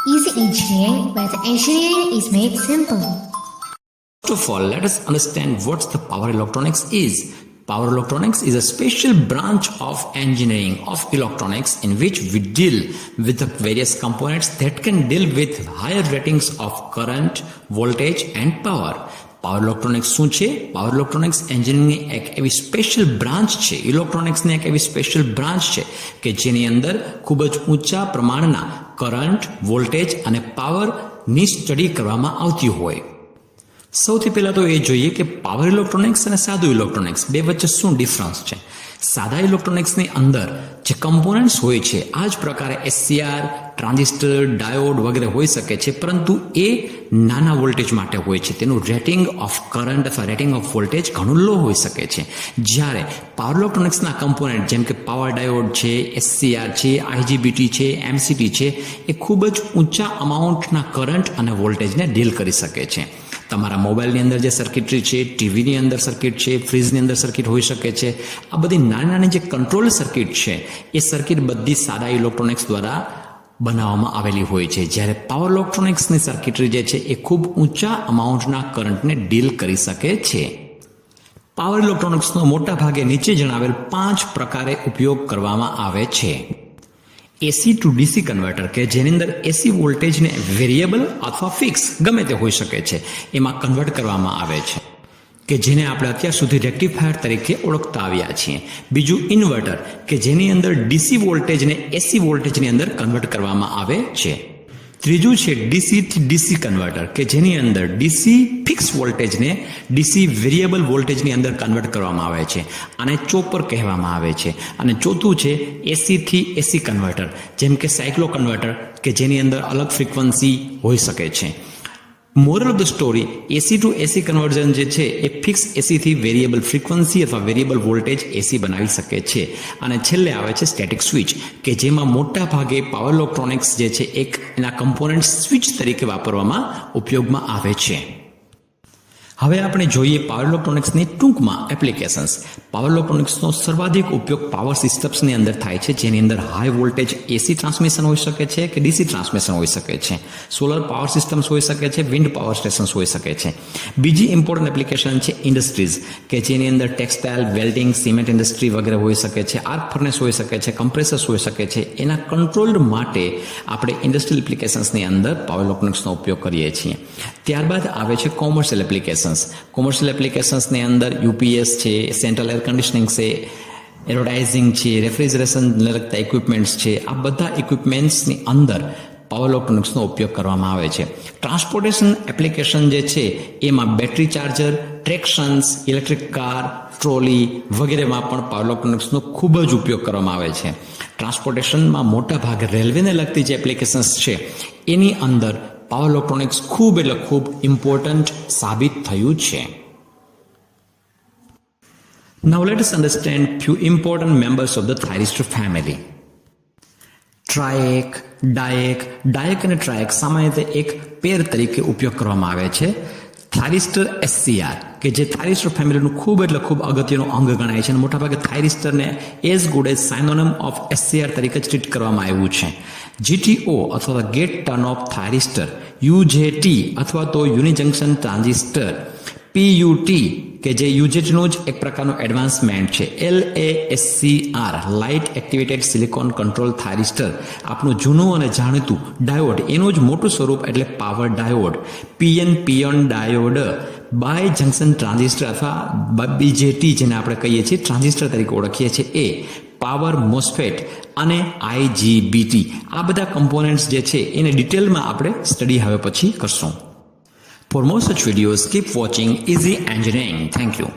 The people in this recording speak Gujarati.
Easy engineering, where the engineering is made simple. First of all, let us understand what the power electronics is. Power electronics is a special branch of engineering of electronics in which we deal with the various components that can deal with higher ratings of current, voltage and power. Power electronics શું છે? પાવર ઇલેક્ટ્રોનિક્સ એન્જિનિયરિંગની એક એવી સ્પેશિયલ બ્રાન્ચ છે, ઇલેક્ટ્રોનિક્સની એક એવી સ્પેશિયલ બ્રાન્ચ છે કે જેની અંદર ખૂબ જ ઊંચા પ્રમાણના કરંટ, વોલ્ટેજ અને પાવરની સ્ટડી કરવામાં આવતી હોય. સૌથી પહેલા તો એ જોઈએ કે પાવર ઇલેક્ટ્રોનિક્સ અને સાદું ઇલેક્ટ્રોનિક્સ બે વચ્ચે શું ડિફરન્સ છે. સાદા ઇલેક્ટ્રોનિક્સની અંદર જે કમ્પોનન્ટ્સ હોય છે આ જ પ્રકારે એસસીઆર, ટ્રાન્ઝિસ્ટર, ડાયોડ વગેરે હોઈ શકે છે, પરંતુ એ નાના વોલ્ટેજ માટે હોય છે. તેનું રેટિંગ ઓફ કરંટ અથવા રેટિંગ ઓફ વોલ્ટેજ ઘણું લો હોઈ શકે છે. જ્યારે પાવર ઇલેક્ટ્રોનિક્સના કમ્પોનન્ટ જેમ કે પાવર ડાયોડ છે, એસસીઆર છે, આઈજીબીટી છે, એમસીટી છે, એ ખૂબ જ ઊંચા અમાઉન્ટના કરંટ અને વોલ્ટેજને ડીલ કરી શકે છે. તમારા મોબાઈલની અંદર જે સર્કિટરી છે, ટીવીની અંદર સર્કિટ છે, ફ્રીજની અંદર સર્કિટ હોઈ શકે છે, આ બધી નાની નાની જે કંટ્રોલ સર્કિટ છે એ સર્કિટ બધી સાદા ઇલેક્ટ્રોનિક્સ દ્વારા બનાવવામાં આવેલી હોય છે. જ્યારે પાવર ઇલેક્ટ્રોનિક્સની સર્કિટરી જે છે એ ખૂબ ઊંચા અમાઉન્ટના કરંટને ડીલ કરી શકે છે. પાવર ઇલેક્ટ્રોનિક્સનો મોટા ભાગે નીચે જણાવેલ 5 પ્રકારે ઉપયોગ કરવામાં આવે છે. એસી ટુ ડીસી કન્વર્ટર કે જેની અંદર એસી વોલ્ટેજને વેરિયેબલ અથવા ફિક્સ ગમે તે હોઈ શકે છે એમાં કન્વર્ટ કરવામાં આવે છે, કે જેને આપણે અત્યાર સુધી રેક્ટિફાયર તરીકે ઓળખતા આવ્યા છીએ. બીજું ઇન્વર્ટર કે જેની અંદર ડીસી વોલ્ટેજને એસી વોલ્ટેજની અંદર કન્વર્ટ કરવામાં આવે છે. ત્રીજું છે ડીસી થી ડીસી કન્વર્ટર કે જેની અંદર ડીસી ફિક્સ વોલ્ટેજને ડીસી વેરિયેબલ વોલ્ટેજની અંદર કન્વર્ટ કરવામાં આવે છે, આને ચોપર કહેવામાં આવે છે. અને ચોથું છે એસી થી એસી કન્વર્ટર જેમ કે સાયક્લો કન્વર્ટર કે જેની અંદર અલગ ફ્રીક્વન્સી હોઈ શકે છે. Moral of the story, AC to AC conversion જે છે એ ફિક્સ એસીથી વેરિયેબલ ફ્રીક્વન્સી અથવા વેરિયેબલ વોલ્ટેજ એસી બનાવી શકે છે. અને છેલ્લે આવે છે સ્ટેટિક સ્વિચ કે જેમાં મોટા ભાગે પાવર ઇલેક્ટ્રોનિક્સ જે છે એક એના કમ્પોનન્ટ સ્વિચ તરીકે વાપરવામાં ઉપયોગમાં આવે છે. હવે આપણે જોઈએ પાવર ઇલેક્ટ્રોનિક્સની ટૂંકમાં એપ્લિકેશન્સ. પાવર ઇલેક્ટ્રોનિક્સનો સર્વાધિક ઉપયોગ પાવર સિસ્ટમ્સની અંદર થાય છે, જેની અંદર હાઈ વોલ્ટેજ એસી ટ્રાન્સમિશન હોઈ શકે છે કે ડીસી ટ્રાન્સમિશન હોઈ શકે છે. સોલર પાવર સિસ્ટમ્સ હોઈ શકે છે, વિન્ડ પાવર સ્ટેશન્સ હોઈ શકે છે. બીજી ઇમ્પોર્ટન્ટ એપ્લિકેશન છે ઇન્ડસ્ટ્રીઝ કે જેની અંદર ટેક્સટાઇલ, વેલ્ડિંગ, સિમેન્ટ ઇન્ડસ્ટ્રી વગેરે હોઈ શકે છે. આર્ક ફર્નેસ હોઈ શકે છે, કમ્પ્રેસર્સ હોઈ શકે છે. એના કંટ્રોલ માટે આપણે ઇન્ડસ્ટ્રીયલ એપ્લિકેશન્સની અંદર પાવર ઇલેક્ટ્રોનિક્સનો ઉપયોગ કરીએ છીએ. ત્યારબાદ આવે છે કોમર્શિયલ એપ્લિકેશન. કોમર્શિયલ એપ્લિકેશન્સની અંદર યુપીએસ છે, સેન્ટ્રલ એર કન્ડિશનિંગ છે, એરોડાઇઝિંગ છે, રેફ્રિજરેશનને લગતા ઇક્વિપમેન્ટ્સ છે. આ બધા ઇક્વિપમેન્ટ્સની અંદર પાવર ઇલેક્ટ્રોનિક્સનો ઉપયોગ કરવામાં આવે છે. ટ્રાન્સપોર્ટેશન એપ્લિકેશન જે છે એમાં battery charger, tractions, electric car, trolley વગેરેમાં પણ પાવર ઇલેક્ટ્રોનિક્સનો ખૂબ જ ઉપયોગ કરવામાં આવે છે. ટ્રાન્સપોર્ટેશનમાં મોટા ભાગે રેલવેને લગતી જે એપ્લિકેશન્સ છે એની અંદર પાવર ઇલેક્ટ્રોનિક્સ ખૂબ એટલે ખૂબ ઇમ્પોર્ટન્ટ સાબિત થયું છે. Now let us understand few important members of the thyristor family. ટ્રાયક, ડાયક અને ટ્રાયક સામાન્ય રીતે એક પેર તરીકે ઉપયોગ કરવામાં આવે છે. થાયરિસ્ટર એસસીઆર કે જે થાયરિસ્ટર ફેમિલીનું ખૂબ એટલે ખૂબ અગત્યનું અંગ ગણાય છે અને મોટાભાગે થાયરિસ્ટરને as good as synonym of SCR તરીકે ટ્રીટ કરવામાં આવ્યું છે. જીટીઓ અથવા gate turn off thyristor, UJT અથવા તો યુનિજંક્શન ટ્રાન્ઝિસ્ટર, પીયુટી કે જે યુજેટીનું જ એક પ્રકારનું એડવાન્સમેન્ટ છે. LASCR light activated silicon control thyristor, આપણું જૂનું અને જાણીતું ડાયોડ એનું જ મોટું સ્વરૂપ એટલે power diode. PNP diode, by junction transistor અથવા BJT જેને આપણે કહીએ છીએ ટ્રાન્ઝિસ્ટર તરીકે ઓળખીએ છીએ એ, પાવર મોસ્ફેટ અને IGBT. આ બધા કમ્પોનન્ટ્સ જે છે એને ડિટેલમાં આપણે સ્ટડી હવે પછી કરશું. For more such videos, keep watching Easy Engineering. Thank you.